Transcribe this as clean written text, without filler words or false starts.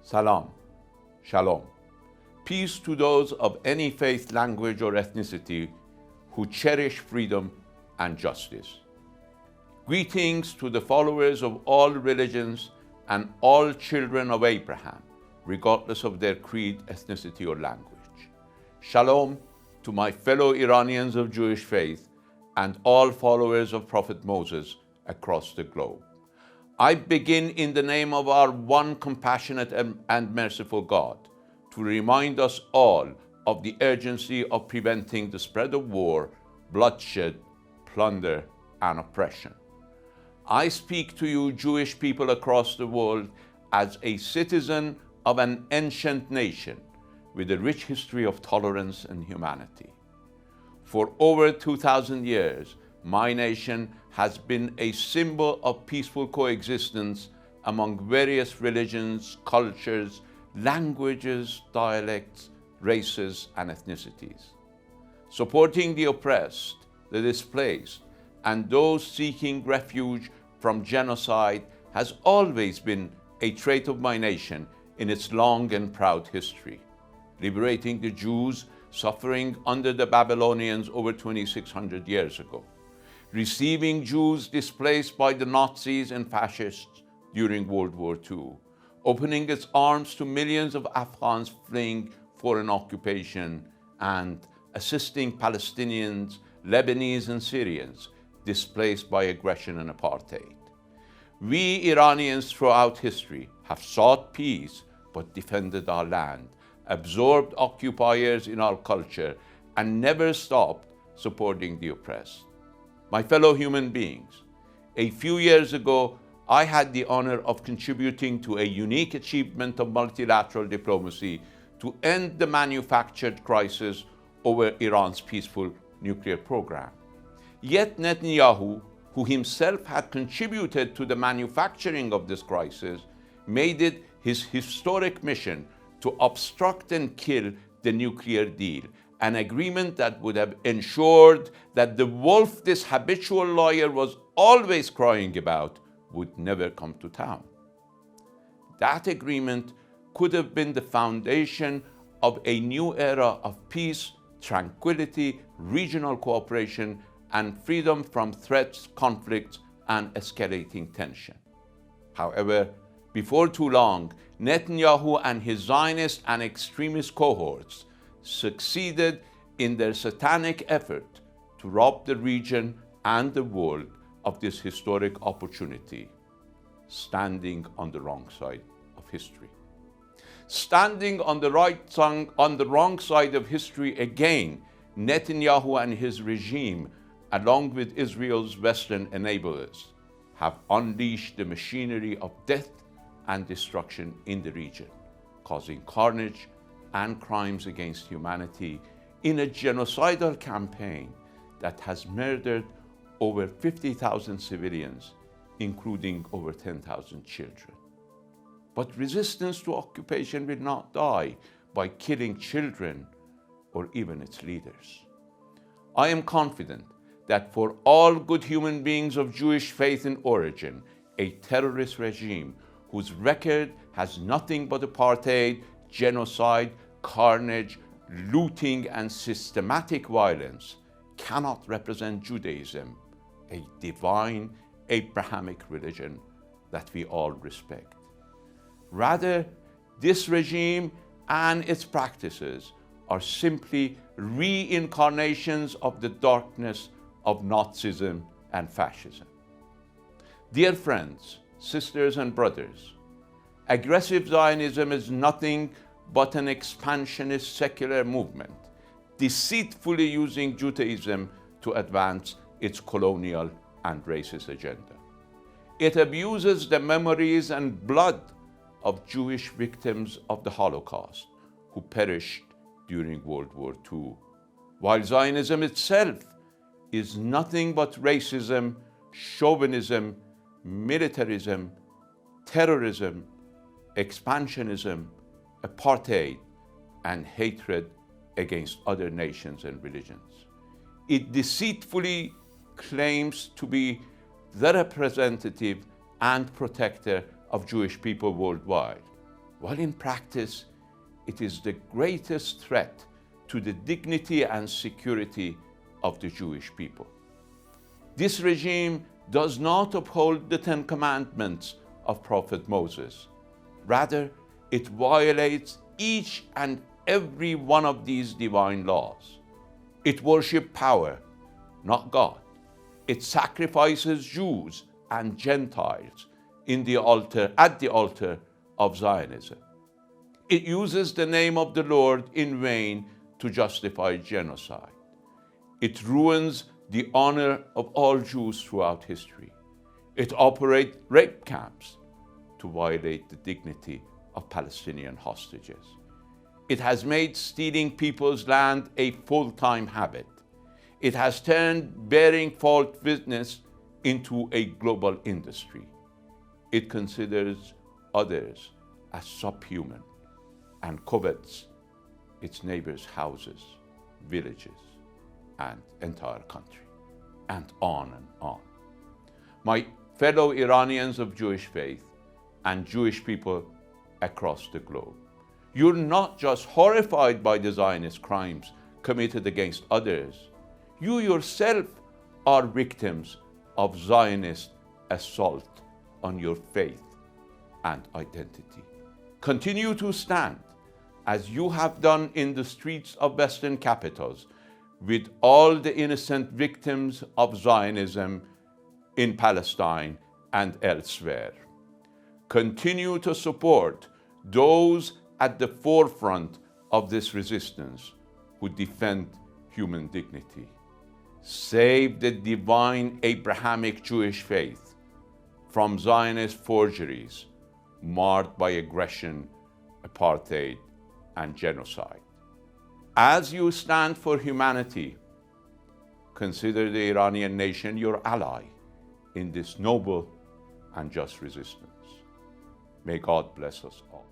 Salam, Shalom. Peace to those of any faith, language, or ethnicity who cherish freedom and justice. Greetings to the followers of all religions and all children of Abraham, regardless of their creed, ethnicity, or language. Shalom to my fellow Iranians of Jewish faith and all followers of Prophet Moses across the globe. I begin in the name of our one compassionate and merciful God to remind us all of the urgency of preventing the spread of war, bloodshed, plunder, and oppression. I speak to you, Jewish people across the world, as a citizen of an ancient nation with a rich history of tolerance and humanity. For over 2,000 years, my nation has been a symbol of peaceful coexistence among various religions, cultures, languages, dialects, races, and ethnicities. Supporting the oppressed, the displaced, and those seeking refuge from genocide has always been a trait of my nation in its long and proud history. Liberating the Jews suffering under the Babylonians over 2,600 years ago. Receiving Jews displaced by the Nazis and fascists during World War II, opening its arms to millions of Afghans fleeing foreign occupation, and assisting Palestinians, Lebanese, and Syrians displaced by aggression and apartheid. We Iranians throughout history have sought peace but defended our land, absorbed occupiers in our culture, and never stopped supporting the oppressed. My fellow human beings, a few years ago, I had the honor of contributing to a unique achievement of multilateral diplomacy to end the manufactured crisis over Iran's peaceful nuclear program. Yet Netanyahu, who himself had contributed to the manufacturing of this crisis, made it his historic mission to obstruct and kill the nuclear deal, an agreement that would have ensured that the wolf this habitual liar was always crying about would never come to town. That agreement could have been the foundation of a new era of peace, tranquility, regional cooperation, and freedom from threats, conflicts, and escalating tension. However, before too long, Netanyahu and his Zionist and extremist cohorts succeeded in their satanic effort to rob the region and the world of this historic opportunity, standing on the wrong side of history. Standing on the wrong side of history again, Netanyahu and his regime, along with Israel's Western enablers, have unleashed the machinery of death and destruction in the region, causing carnage and crimes against humanity in a genocidal campaign that has murdered over 50,000 civilians, including over 10,000 children. But resistance to occupation will not die by killing children or even its leaders. I am confident that for all good human beings of Jewish faith and origin, a terrorist regime whose record has nothing but apartheid, genocide, carnage, looting, and systematic violence cannot represent Judaism, a divine Abrahamic religion that we all respect. Rather, this regime and its practices are simply reincarnations of the darkness of Nazism and fascism. Dear friends, sisters, and brothers, aggressive Zionism is nothing but an expansionist secular movement, deceitfully using Judaism to advance its colonial and racist agenda. It abuses the memories and blood of Jewish victims of the Holocaust who perished during World War II, while Zionism itself is nothing but racism, chauvinism, militarism, terrorism, expansionism, apartheid, and hatred against other nations and religions. It deceitfully claims to be the representative and protector of Jewish people worldwide, while in practice, it is the greatest threat to the dignity and security of the Jewish people. This regime does not uphold the Ten Commandments of Prophet Moses. Rather, it violates each and every one of these divine laws. It worships power, not God. It sacrifices Jews and Gentiles at the altar of Zionism. It uses the name of the Lord in vain to justify genocide. It ruins the honor of all Jews throughout history. It operates rape camps to violate the dignity of Palestinian hostages. It has made stealing people's land a full-time habit. It has turned bearing false witness into a global industry. It considers others as subhuman and covets its neighbors' houses, villages, and entire country, and on and on. My fellow Iranians of Jewish faith and Jewish people across the globe, you're not just horrified by the Zionist crimes committed against others, you yourself are victims of Zionist assault on your faith and identity. Continue to stand as you have done in the streets of Western capitals with all the innocent victims of Zionism in Palestine and elsewhere. Continue to support those at the forefront of this resistance who defend human dignity. Save the divine Abrahamic Jewish faith from Zionist forgeries marred by aggression, apartheid, and genocide. As you stand for humanity, consider the Iranian nation your ally in this noble and just resistance. May God bless us all.